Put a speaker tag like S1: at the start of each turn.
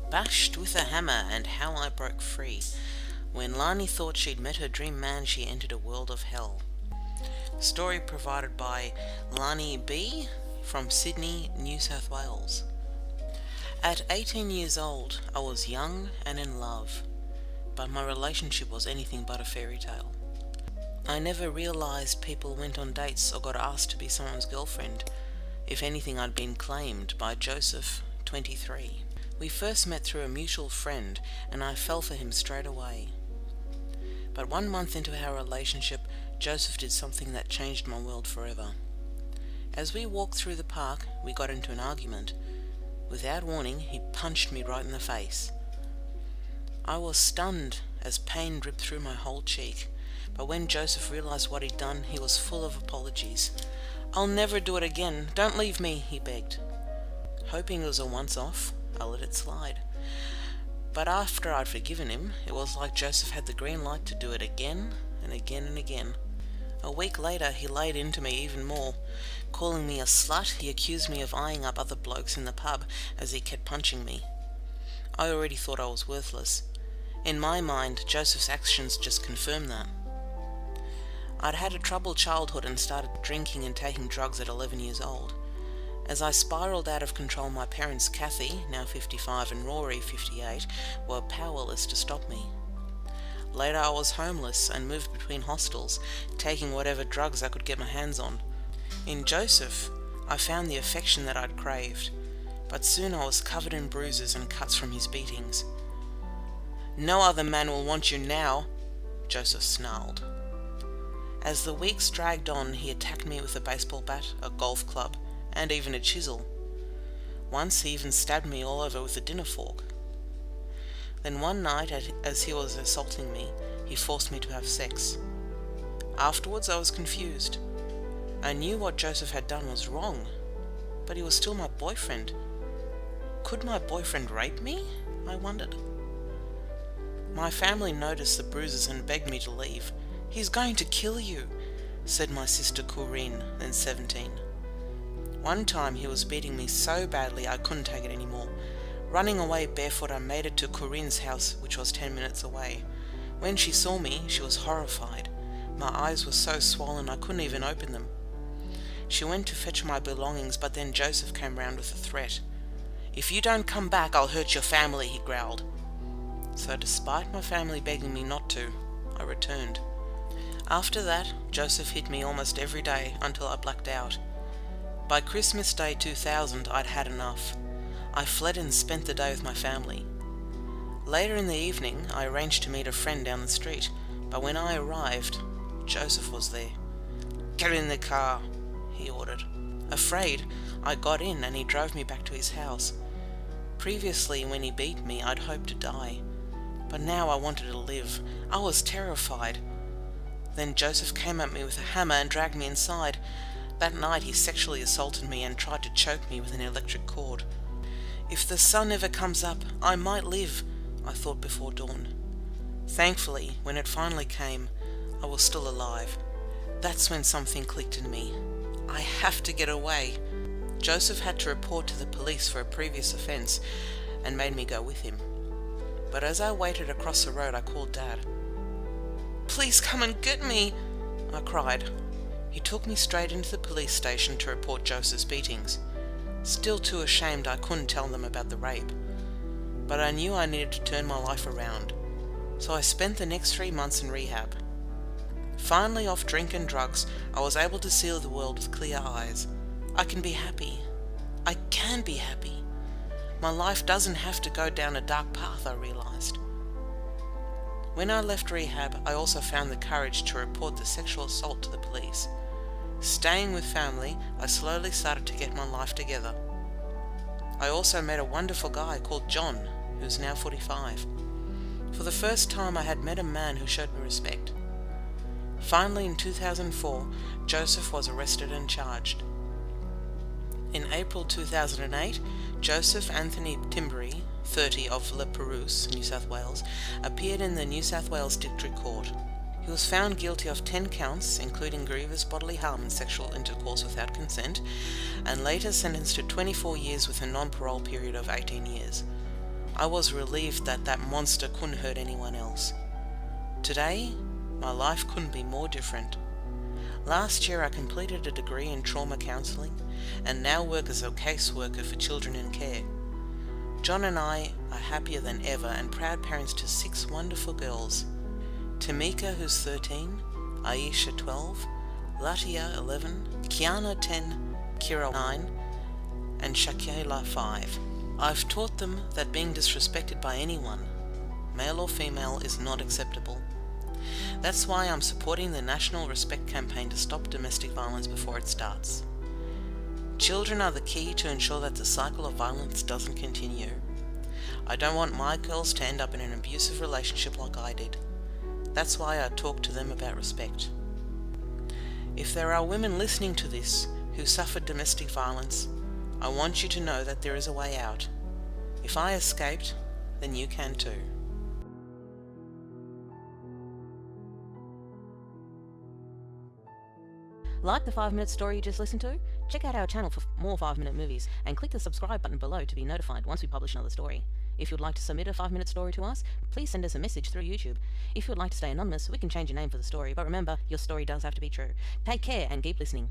S1: Bashed with a hammer and how I broke free. When Lani thought she'd met her dream man, she entered a world of hell. Story provided by Lani B. from Sydney, New South Wales. At 18 years old, I was young and in love, but my relationship was anything but a fairy tale. I never realised people went on dates or got asked to be someone's girlfriend. If anything, I'd been claimed by Joseph, 23. We first met through a mutual friend, and I fell for him straight away. But 1 month into our relationship, Joseph did something that changed my world forever. As we walked through the park, we got into an argument. Without warning, he punched me right in the face. I was stunned as pain dripped through my whole cheek, but when Joseph realized what he'd done, he was full of apologies. "I'll never do it again. Don't leave me," he begged. Hoping it was a once-off, I let it slide. But after I'd forgiven him, it was like Joseph had the green light to do it again and again and again. A week later, he laid into me even more. Calling me a slut, he accused me of eyeing up other blokes in the pub as he kept punching me. I already thought I was worthless. In my mind, Joseph's actions just confirmed that. I'd had a troubled childhood and started drinking and taking drugs at 11 years old. As I spiraled out of control, my parents Kathy, now 55, and Rory, 58, were powerless to stop me. Later I was homeless and moved between hostels, taking whatever drugs I could get my hands on. In Joseph, I found the affection that I'd craved, but soon I was covered in bruises and cuts from his beatings. "No other man will want you now," Joseph snarled. As the weeks dragged on, he attacked me with a baseball bat, a golf club, and even a chisel. Once he even stabbed me all over with a dinner fork. Then one night, as he was assaulting me, he forced me to have sex. Afterwards, I was confused. I knew what Joseph had done was wrong, but he was still my boyfriend. Could my boyfriend rape me? I wondered. My family noticed the bruises and begged me to leave. "He's going to kill you," said my sister Corinne, then 17. One time he was beating me so badly I couldn't take it anymore. Running away barefoot, I made it to Corinne's house, which was 10 minutes away. When she saw me, she was horrified. My eyes were so swollen I couldn't even open them. She went to fetch my belongings, but then Joseph came round with a threat. "If you don't come back, I'll hurt your family," he growled. So despite my family begging me not to, I returned. After that, Joseph hit me almost every day until I blacked out. By Christmas Day 2000, I'd had enough. I fled and spent the day with my family. Later in the evening, I arranged to meet a friend down the street, but when I arrived, Joseph was there. "Get in the car," he ordered. Afraid, I got in and he drove me back to his house. Previously, when he beat me, I'd hoped to die. But now I wanted to live. I was terrified. Then Joseph came at me with a hammer and dragged me inside. That night he sexually assaulted me and tried to choke me with an electric cord. If the sun ever comes up, I might live, I thought before dawn. Thankfully, when it finally came, I was still alive. That's when something clicked in me. I have to get away. Joseph had to report to the police for a previous offence and made me go with him. But as I waited across the road, I called Dad. "Please come and get me," I cried. He took me straight into the police station to report Joseph's beatings. Still too ashamed, I couldn't tell them about the rape. But I knew I needed to turn my life around, so I spent the next 3 months in rehab. Finally off drink and drugs, I was able to see the world with clear eyes. I can be happy. I can be happy. My life doesn't have to go down a dark path, I realized. When I left rehab, I also found the courage to report the sexual assault to the police. Staying with family, I slowly started to get my life together. I also met a wonderful guy called John, who's now 45. For the first time, I had met a man who showed me respect. Finally, in 2004, Joseph was arrested and charged. In April 2008, Joseph Anthony Timbury, 30, of Le Perouse, New South Wales, appeared in the New South Wales District Court. He was found guilty of 10 counts, including grievous bodily harm and sexual intercourse without consent, and later sentenced to 24 years with a non-parole period of 18 years. I was relieved that that monster couldn't hurt anyone else. Today, my life couldn't be more different. Last year I completed a degree in trauma counselling and now work as a caseworker for children in care. John and I are happier than ever and proud parents to 6 wonderful girls. Tamika, who's 13, Aisha 12, Latia 11, Kiana 10, Kira 9, and Shakila 5. I've taught them that being disrespected by anyone, male or female, is not acceptable. That's why I'm supporting the National Respect Campaign to stop domestic violence before it starts. Children are the key to ensure that the cycle of violence doesn't continue. I don't want my girls to end up in an abusive relationship like I did. That's why I talk to them about respect. If there are women listening to this who suffered domestic violence, I want you to know that there is a way out. If I escaped, then you can too.
S2: Like the 5-minute story you just listened to? Check out our channel for more 5-minute movies and click the subscribe button below to be notified once we publish another story. If you'd like to submit a 5-minute story to us, please send us a message through YouTube. If you'd like to stay anonymous, we can change your name for the story, but remember, your story does have to be true. Take care and keep listening.